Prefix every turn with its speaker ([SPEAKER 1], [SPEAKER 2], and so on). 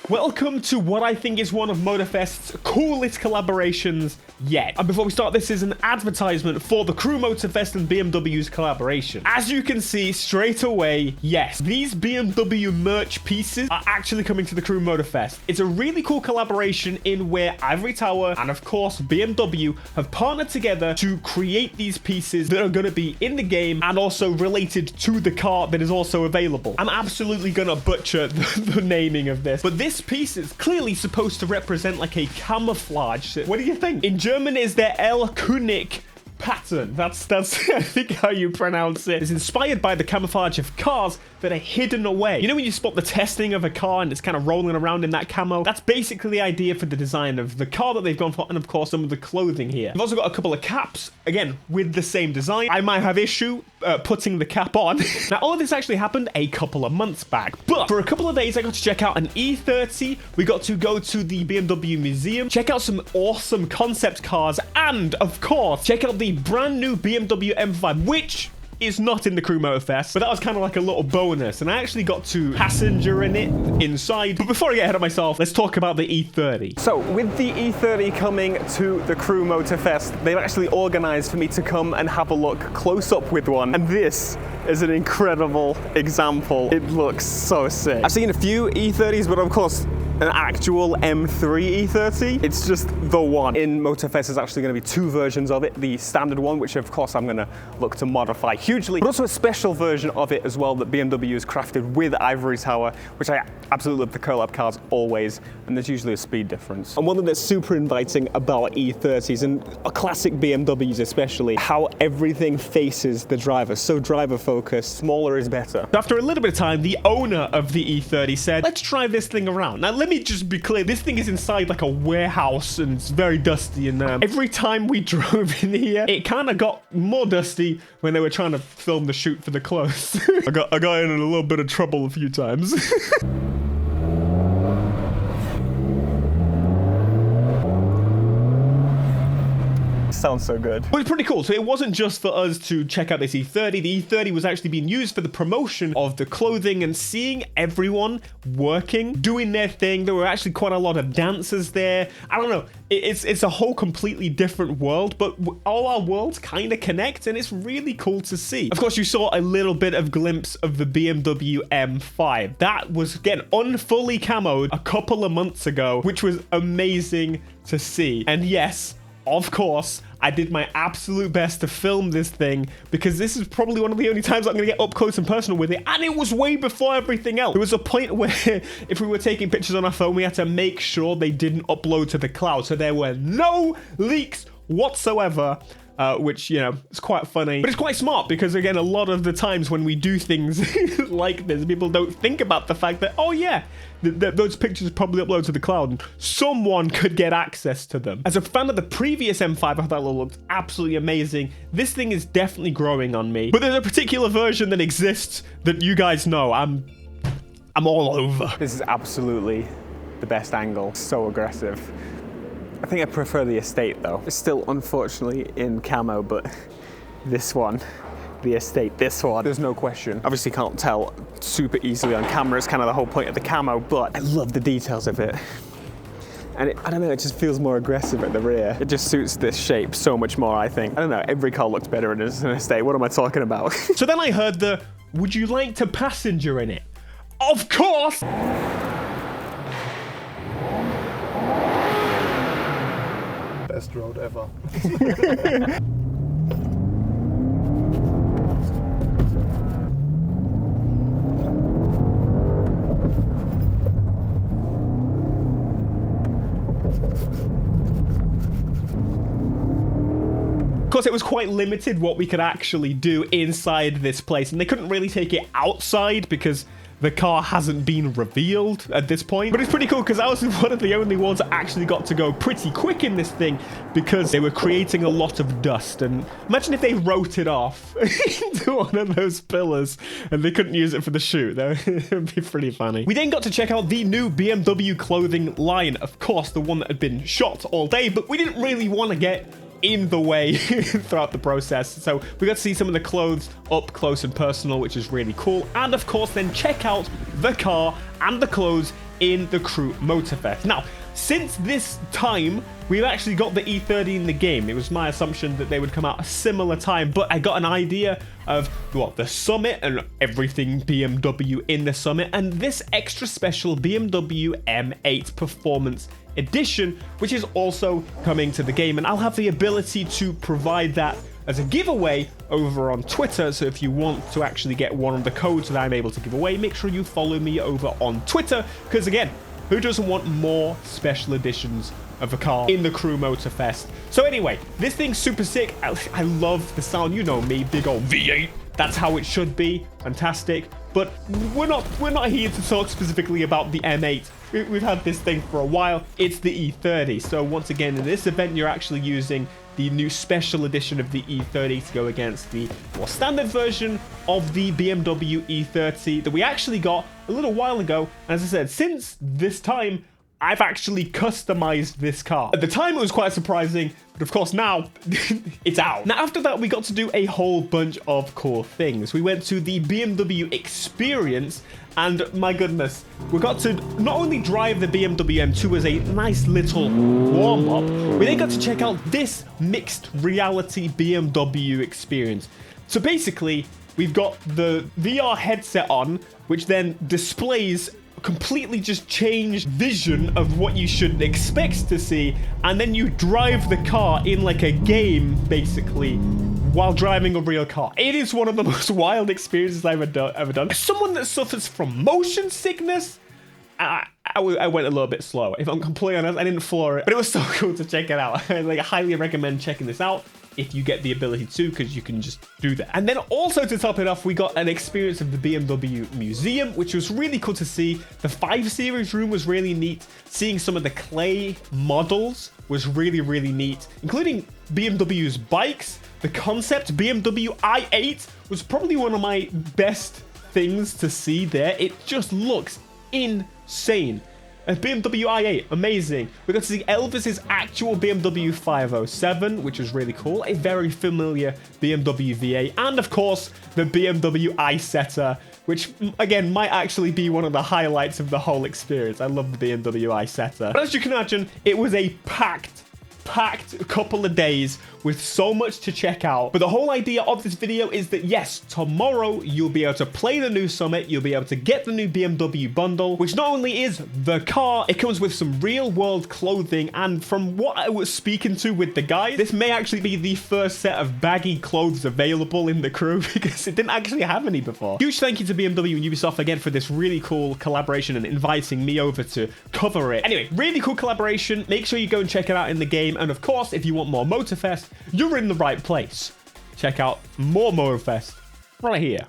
[SPEAKER 1] Welcome to what I think is one of Motorfest's coolest collaborations yet. And before we start, this is an advertisement for the Crew Motorfest and BMW's collaboration. As you can see straight away, yes, these BMW merch pieces are actually coming to the Crew Motorfest. It's a really cool collaboration in where Ivory Tower and of course BMW have partnered together to create these pieces that are going to be in the game and also related to the car that is also available. I'm absolutely going to butcher the naming of this, but this piece is clearly supposed to represent like a camouflage. What do you think? In German is their El König pattern. That's I think how you pronounce it. It's inspired by the camouflage of cars that are hidden away. You know when you spot the testing of a car and it's kind of rolling around in that camo? That's basically the idea for the design of the car that they've gone for, and of course some of the clothing here. I've also got a couple of caps, again, with the same design. I might have issue putting the cap on. Now, all of this actually happened a couple of months back, but for a couple of days I got to check out an E30. We got to go to the BMW Museum, check out some awesome concept cars, and of course, check out the brand new BMW M5, which is not in the Crew Motorfest, but that was kind of like a little bonus, and I actually got to passenger in it inside. But before I get ahead of myself, let's talk about the E30. So with the E30 coming to the Crew Motorfest, they've actually organized for me to come and have a look close up with one, and this is an incredible example. It looks so sick. I've seen a few E30s, but of course an actual M3 E30, it's just the one. In Motorfest, there's actually going to be two versions of it. The standard one, which of course I'm going to look to modify hugely, but also a special version of it as well that BMW has crafted with Ivory Tower, which I absolutely love. The Collab cars always, and there's usually a speed difference. And one thing that's super inviting about E30s, and classic BMWs especially, how everything faces the driver. So driver focused, smaller is better. After a little bit of time, the owner of the E30 said, let's try this thing around. Now, let me just be clear, this thing is inside like a warehouse and it's very dusty, and every time we drove in here, it kind of got more dusty when they were trying to film the shoot for the clothes. I got in a little bit of trouble a few times. Sounds so good. But it's pretty cool. So it wasn't just for us to check out this E30. The E30 was actually being used for the promotion of the clothing and seeing everyone working, doing their thing. There were actually quite a lot of dancers there. I don't know. It's a whole completely different world, but all our worlds kind of connect, and it's really cool to see. Of course, you saw a little bit of glimpse of the BMW M5. That was, again, unfully camoed a couple of months ago, which was amazing to see. And yes, of course, I did my absolute best to film this thing because this is probably one of the only times I'm going to get up close and personal with it, and it was way before everything else. There was a point where if we were taking pictures on our phone, we had to make sure they didn't upload to the cloud, so there were no leaks whatsoever. Which, you know, it's quite funny, but it's quite smart because, again, a lot of the times when we do things like this, people don't think about the fact that, oh yeah, those pictures probably upload to the cloud and someone could get access to them. As a fan of the previous M5, I thought that looked absolutely amazing. This thing is definitely growing on me, but there's a particular version that exists that you guys know. I'm all over. This is absolutely the best angle. So aggressive. I think I prefer the Estate though. It's still unfortunately in camo, but this one, the Estate, this one, there's no question. Obviously can't tell super easily on camera, it's kind of the whole point of the camo, but I love the details of it. And I don't know, it just feels more aggressive at the rear. It just suits this shape so much more, I think. I don't know, every car looks better in an Estate. What am I talking about? So then I heard the, would you like to passenger in it? Of course!
[SPEAKER 2] Best road ever.
[SPEAKER 1] Of course, it was quite limited what we could actually do inside this place, and they couldn't really take it outside because the car hasn't been revealed at this point. But it's pretty cool because I was one of the only ones that actually got to go pretty quick in this thing because they were creating a lot of dust. And imagine if they wrote it off into one of those pillars and they couldn't use it for the shoot. That would be pretty funny. We then got to check out the new BMW clothing line. Of course, the one that had been shot all day, but we didn't really want to get in the way throughout the process. So we got to see some of the clothes up close and personal, which is really cool. And of course, then check out the car and the clothes in the Crew Motorfest. Now, since this time, we've actually got the E30 in the game. It was my assumption that they would come out a similar time, but I got an idea of what the Summit and everything BMW in the Summit, and this extra special BMW M8 Performance Edition, which is also coming to the game, and I'll have the ability to provide that as a giveaway over on Twitter. So if you want to actually get one of the codes that I'm able to give away, make sure you follow me over on Twitter, because again, who doesn't want more special editions of a car in the Crew Motorfest? So anyway, this thing's super sick. I love the sound. You know me, big old V8. That's how it should be. Fantastic. But we're not here to talk specifically about the M8. We've had this thing for a while. It's the E30. So once again, in this event, you're actually using the new special edition of the E30 to go against the more standard version of the BMW E30 that we actually got a little while ago. And as I said, since this time, I've actually customized this car. At the time, it was quite surprising, but of course now, it's out. Now, after that, we got to do a whole bunch of cool things. We went to the BMW Experience, and my goodness, we got to not only drive the BMW M2 as a nice little warm-up, we then got to check out this mixed reality BMW Experience. So basically, we've got the VR headset on, which then displays completely just changed vision of what you should expect to see, and then you drive the car in like a game basically while driving a real car. It is one of the most wild experiences I've ever done. As someone that suffers from motion sickness, I went a little bit slow. If I'm completely honest, I didn't floor it, but it was so cool to check it out. Like, I highly recommend checking this out if you get the ability to, because you can just do that. And then also to top it off, we got an experience of the BMW Museum, which was really cool to see. The 5 Series room was really neat. Seeing some of the clay models was really, really neat, including BMW's bikes. The concept BMW i8 was probably one of my best things to see there. It just looks insane. A BMW i8, amazing. We got to see Elvis's actual BMW 507, which was really cool. A very familiar BMW V8. And of course, the BMW iSetter, which again, might actually be one of the highlights of the whole experience. I love the BMW iSetter. But as you can imagine, it was a packed couple of days with so much to check out. But the whole idea of this video is that yes, tomorrow you'll be able to play the new Summit, you'll be able to get the new BMW bundle, which not only is the car, it comes with some real world clothing, and from what I was speaking to with the guys, this may actually be the first set of baggy clothes available in the Crew, because it didn't actually have any before. Huge thank you to BMW and Ubisoft again for this really cool collaboration and inviting me over to cover it. Anyway, really cool collaboration. Make sure you go and check it out in the game. And of course, if you want more Motorfest, you're in the right place. Check out more Motorfest right here.